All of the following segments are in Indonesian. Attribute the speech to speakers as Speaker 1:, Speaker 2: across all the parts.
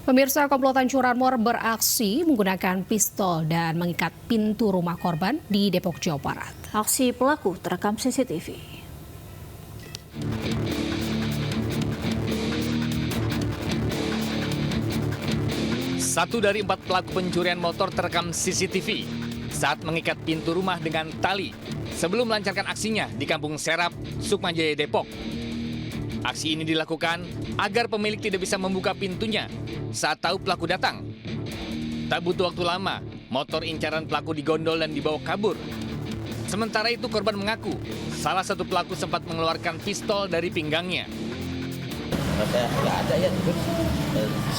Speaker 1: Pemirsa, komplotan curanmor beraksi menggunakan pistol dan mengikat pintu rumah korban di Depok, Jawa Barat.
Speaker 2: Aksi pelaku terekam CCTV.
Speaker 3: Satu dari 4 pelaku pencurian motor terekam CCTV saat mengikat pintu rumah dengan tali sebelum melancarkan aksinya di Kampung Serap, Sukmajaya, Depok. Aksi ini dilakukan agar pemilik tidak bisa membuka pintunya saat tahu pelaku datang. Tak butuh waktu lama, motor incaran pelaku digondol dan dibawa kabur. Sementara itu korban mengaku salah satu pelaku sempat mengeluarkan pistol dari pinggangnya.
Speaker 4: Saya nggak ada ya, terus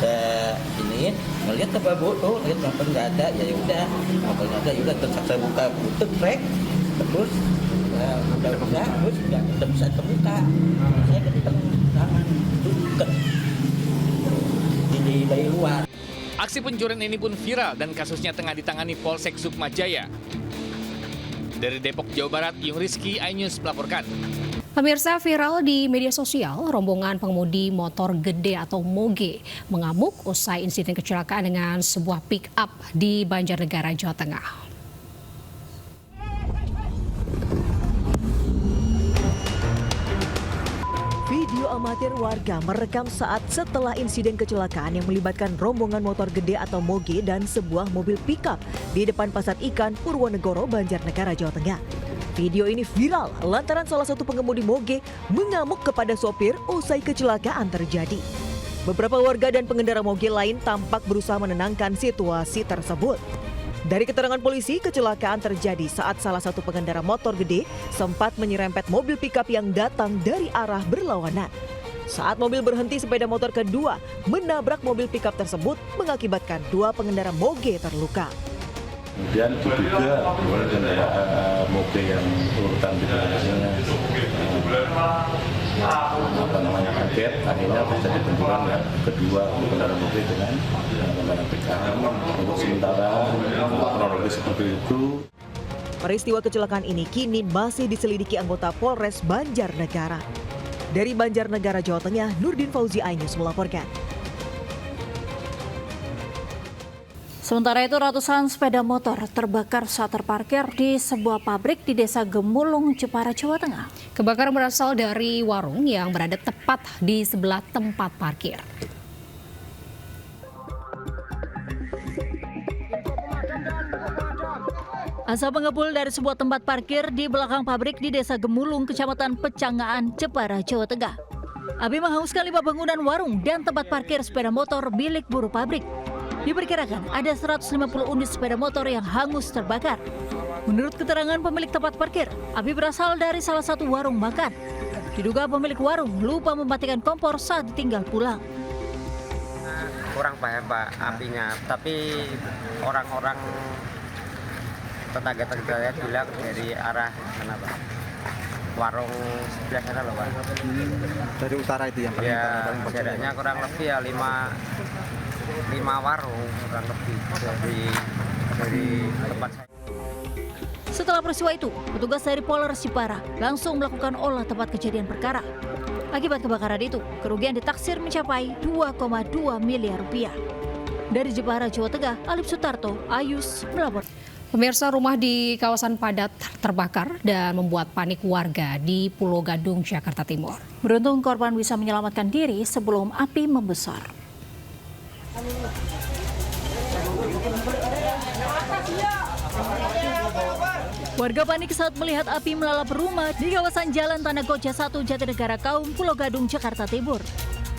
Speaker 4: saya ini melihat apa bodoh, lihat motor nggak ada, ya udah motornya ada, ya udah terus saya buka tutup brek, terus udah terus nggak bisa terbuka, saya ketemu tangan tutup di dari luar.
Speaker 3: Aksi pencurian ini pun viral dan kasusnya tengah ditangani Polsek Sukmajaya. Dari Depok, Jawa Barat, Yung Rizky, iNews melaporkan.
Speaker 1: Pemirsa, viral di media sosial, rombongan pengemudi motor gede atau moge mengamuk usai insiden kecelakaan dengan sebuah pick-up di Banjarnegara, Jawa Tengah.
Speaker 5: Video amatir warga merekam saat setelah insiden kecelakaan yang melibatkan rombongan motor gede atau moge dan sebuah mobil pick-up di depan Pasar Ikan Purwonegoro, Banjarnegara, Jawa Tengah. Video ini viral lantaran salah satu pengemudi moge mengamuk kepada sopir usai kecelakaan terjadi. Beberapa warga dan pengendara moge lain tampak berusaha menenangkan situasi tersebut. Dari keterangan polisi, kecelakaan terjadi saat salah satu pengendara motor gede sempat menyerempet mobil pickup yang datang dari arah berlawanan. Saat mobil berhenti, sepeda motor kedua menabrak mobil pickup tersebut mengakibatkan 2 pengendara moge terluka.
Speaker 6: Kemudian diduga kendaraan mobil yang urutan di belakangnya kaget, akhirnya terjadi benturan yang kedua kendaraan mobil dengan kendaraan pickup. Untuk sementara kronologi seperti itu.
Speaker 5: Peristiwa kecelakaan ini kini masih diselidiki anggota Polres Banjarnegara. Dari Banjarnegara, Jawa Tengah, Nurdin Fauzi, iNews melaporkan.
Speaker 2: Sementara itu, ratusan sepeda motor terbakar saat terparkir di sebuah pabrik di Desa Gemulung, Jepara, Jawa Tengah.
Speaker 1: Kebakaran berasal dari warung yang berada tepat di sebelah tempat parkir.
Speaker 2: Asap mengepul dari sebuah tempat parkir di belakang pabrik di Desa Gemulung, Kecamatan Pecangaan, Jepara, Jawa Tengah. Api menghanguskan 5 bangunan warung dan tempat parkir sepeda motor milik buruh pabrik. Diperkirakan ada 150 unit sepeda motor yang hangus terbakar. Menurut keterangan pemilik tempat parkir, api berasal dari salah satu warung makan. Diduga pemilik warung lupa mematikan kompor saat ditinggal pulang.
Speaker 7: Kurang paham Pak apinya, tapi orang-orang tetangga-tetangga bilang dari arah mana Pak? Warung sebelah sana loh Pak.
Speaker 8: Dari utara itu yang paling
Speaker 7: ya, jaraknya kurang lebih ya 5 warung kurang lebih dari tempat saya.
Speaker 2: Setelah peristiwa itu, petugas dari Polres Jepara langsung melakukan olah tempat kejadian perkara. Akibat kebakaran itu, kerugian ditaksir mencapai 2,2 miliar rupiah. Dari Jepara, Jawa Tengah, Alif Sutarto, iNews melapor.
Speaker 1: Pemirsa, rumah di kawasan padat terbakar dan membuat panik warga di Pulau Gadung, Jakarta Timur.
Speaker 2: Beruntung korban bisa menyelamatkan diri sebelum api membesar. Warga panik saat melihat api melalap rumah di kawasan Jalan Tanah Koja 1 Jatinegara Kaum, Pulau Gadung, Jakarta Timur.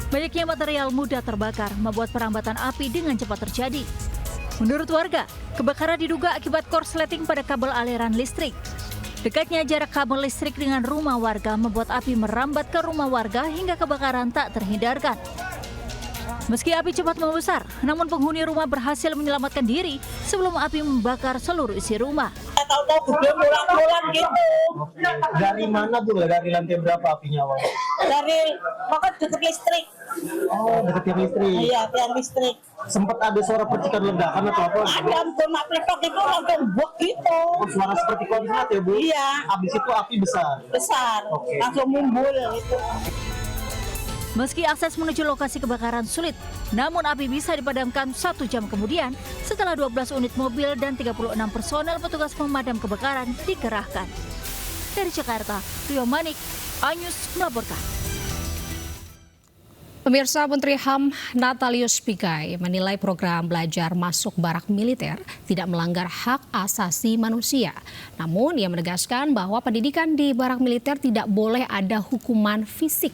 Speaker 2: Banyaknya material mudah terbakar membuat perambatan api dengan cepat terjadi. Menurut warga, kebakaran diduga akibat korsleting pada kabel aliran listrik. Dekatnya jarak kabel listrik dengan rumah warga membuat api merambat ke rumah warga hingga kebakaran tak terhindarkan. Meski api cepat membesar, namun penghuni rumah berhasil menyelamatkan diri sebelum api membakar seluruh isi rumah.
Speaker 9: Tahu-tahu belum pulang gitu.
Speaker 8: Dari mana Bu? Dari lantai berapa apinya awal?
Speaker 9: Dari pokok dekat listrik.
Speaker 8: Oh, dekat tiang listrik.
Speaker 9: Iya, tiang listrik.
Speaker 8: Sempat ada suara percikan ledakan atau apa?
Speaker 9: Ada ampun, mak peletok itu langsung buak gitu.
Speaker 8: Oh, suara seperti konslet ya Bu?
Speaker 9: Iya.
Speaker 8: Habis itu api besar.
Speaker 9: Besar,
Speaker 8: Oke.
Speaker 9: langsung mumbul gitu.
Speaker 2: Meski akses menuju lokasi kebakaran sulit, namun api bisa dipadamkan 1 jam kemudian setelah 12 unit mobil dan 36 personel petugas pemadam kebakaran dikerahkan. Dari Jakarta, Rio Manik, iNews melaporkan.
Speaker 1: Pemirsa, Menteri HAM Natalius Pigai menilai program belajar masuk barak militer tidak melanggar hak asasi manusia. Namun ia menegaskan bahwa pendidikan di barak militer tidak boleh ada hukuman fisik.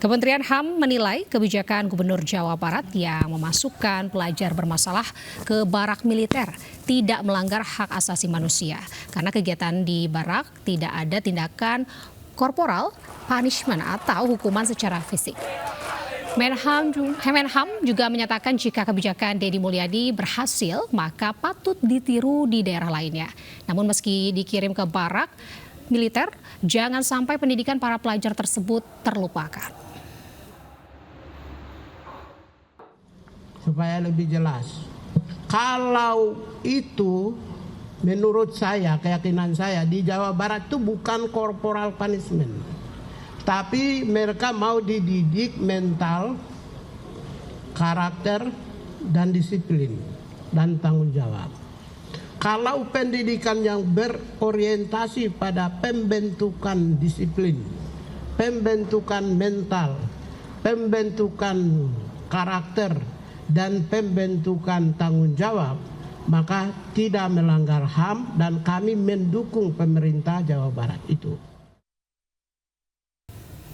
Speaker 1: Kementerian HAM menilai kebijakan Gubernur Jawa Barat yang memasukkan pelajar bermasalah ke barak militer tidak melanggar hak asasi manusia karena kegiatan di barak tidak ada tindakan korporal, punishment atau hukuman secara fisik. Menham juga menyatakan jika kebijakan Deddy Mulyadi berhasil maka patut ditiru di daerah lainnya. Namun meski dikirim ke barak militer, jangan sampai pendidikan para pelajar tersebut terlupakan.
Speaker 10: Supaya lebih jelas, kalau itu menurut saya, keyakinan saya di Jawa Barat itu bukan corporal punishment, tapi mereka mau dididik mental, karakter, dan disiplin dan tanggung jawab. Kalau pendidikan yang berorientasi pada pembentukan disiplin, pembentukan mental, pembentukan karakter, dan pembentukan tanggung jawab, maka tidak melanggar HAM dan kami mendukung pemerintah Jawa Barat itu.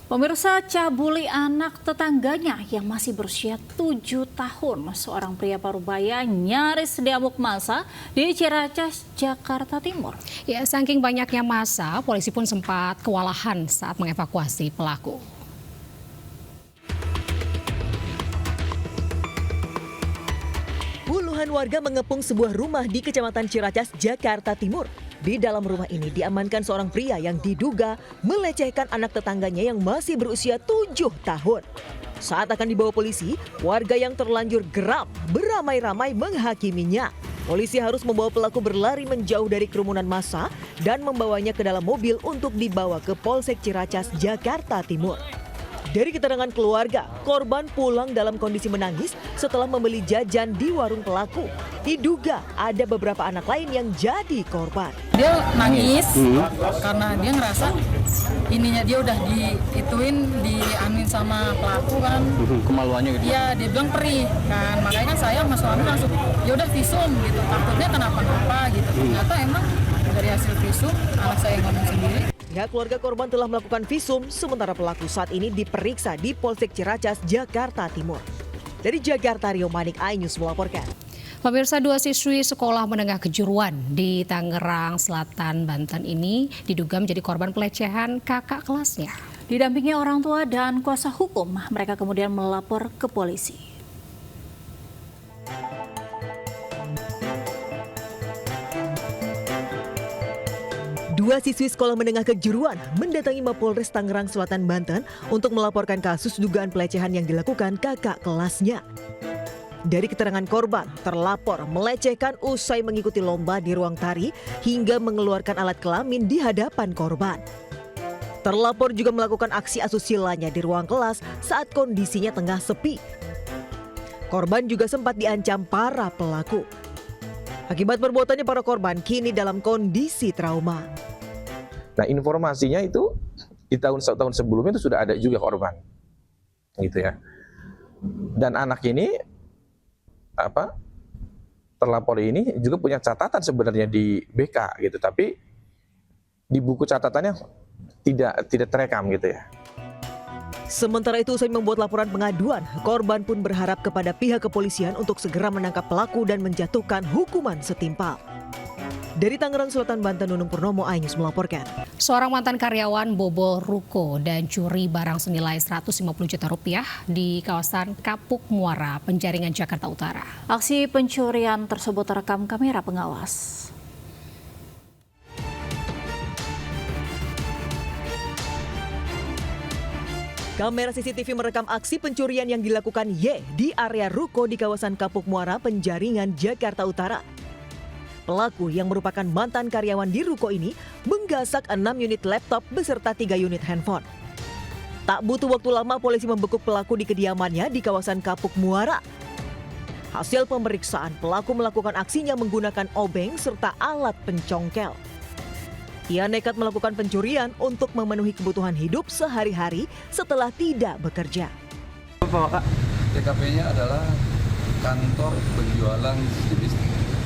Speaker 2: Pemirsa, cabuli anak tetangganya yang masih berusia 7 tahun. Seorang pria Parubaya nyaris diamuk massa di Ciracas, Jakarta Timur.
Speaker 1: Ya, saking banyaknya massa, polisi pun sempat kewalahan saat mengevakuasi pelaku.
Speaker 5: Puluhan warga mengepung sebuah rumah di Kecamatan Ciracas, Jakarta Timur. Di dalam rumah ini diamankan seorang pria yang diduga melecehkan anak tetangganya yang masih berusia 7 tahun. Saat akan dibawa polisi, warga yang terlanjur geram beramai-ramai menghakiminya. Polisi harus membawa pelaku berlari menjauh dari kerumunan massa dan membawanya ke dalam mobil untuk dibawa ke Polsek Ciracas, Jakarta Timur. Dari keterangan keluarga, korban pulang dalam kondisi menangis setelah membeli jajan di warung pelaku. Diduga ada beberapa anak lain yang jadi korban.
Speaker 11: Dia nangis karena dia ngerasa ininya dia udah diamin sama pelaku kan.
Speaker 12: Kemaluannya gitu?
Speaker 11: Iya, dia bilang perih kan. Makanya kan saya sama suami langsung ya udah visum gitu. Takutnya kenapa-napa gitu. Ternyata emang dari hasil visum anak saya ngomong sendiri.
Speaker 5: Pihak keluarga korban telah melakukan visum, sementara pelaku saat ini diperiksa di Polsek Ciracas, Jakarta Timur. Dari Jakarta, Rio Manik, iNews melaporkan.
Speaker 1: Pemirsa, 2 siswi sekolah menengah kejuruan di Tangerang Selatan, Banten ini diduga menjadi korban pelecehan kakak kelasnya.
Speaker 2: Didampingi orang tua dan kuasa hukum, mereka kemudian melapor ke polisi.
Speaker 5: 2 siswi sekolah menengah kejuruan mendatangi Mapolres Tangerang Selatan, Banten untuk melaporkan kasus dugaan pelecehan yang dilakukan kakak kelasnya. Dari keterangan korban, terlapor melecehkan usai mengikuti lomba di ruang tari hingga mengeluarkan alat kelamin di hadapan korban. Terlapor juga melakukan aksi asusilanya di ruang kelas saat kondisinya tengah sepi. Korban juga sempat diancam para pelaku. Akibat perbuatannya, para korban kini dalam kondisi trauma.
Speaker 13: Nah, informasinya itu di tahun sebelumnya itu sudah ada juga korban, gitu ya. Dan anak ini terlapor ini juga punya catatan sebenarnya di BK gitu, tapi di buku catatannya tidak terekam gitu ya.
Speaker 5: Sementara itu, usai membuat laporan pengaduan, korban pun berharap kepada pihak kepolisian untuk segera menangkap pelaku dan menjatuhkan hukuman setimpal. Dari Tangerang Selatan, Banten, Nunung Purnomo, iNews melaporkan.
Speaker 1: Seorang mantan karyawan bobol ruko dan curi barang senilai 150 juta rupiah di kawasan Kapuk Muara, Penjaringan, Jakarta Utara.
Speaker 2: Aksi pencurian tersebut terekam kamera pengawas.
Speaker 5: Kamera CCTV merekam aksi pencurian yang dilakukan Y di area ruko di kawasan Kapuk Muara, Penjaringan, Jakarta Utara. Pelaku yang merupakan mantan karyawan di ruko ini menggasak 6 unit laptop beserta 3 unit handphone. Tak butuh waktu lama polisi membekuk pelaku di kediamannya di kawasan Kapuk Muara. Hasil pemeriksaan, pelaku melakukan aksinya menggunakan obeng serta alat pencongkel. Ia nekat melakukan pencurian untuk memenuhi kebutuhan hidup sehari-hari setelah tidak bekerja.
Speaker 6: TKP-nya adalah kantor penjualan jenis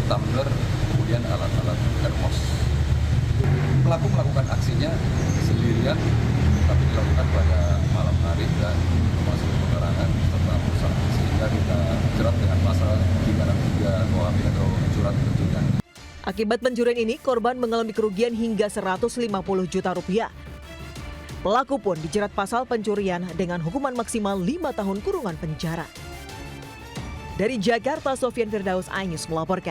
Speaker 6: tumbler, kemudian alat-alat termos. Pelaku melakukan aksinya sendirian, tapi dilakukan pada malam hari dan termasuk pengerangan serta merusak, sehingga kita jerat dengan pasal 363 KUHP atau surat pencurian.
Speaker 5: Akibat pencurian ini, korban mengalami kerugian hingga 150 juta rupiah. Pelaku pun dijerat pasal pencurian dengan hukuman maksimal 5 tahun kurungan penjara. Dari Jakarta, Sofian Firdaus, iNews melaporkan.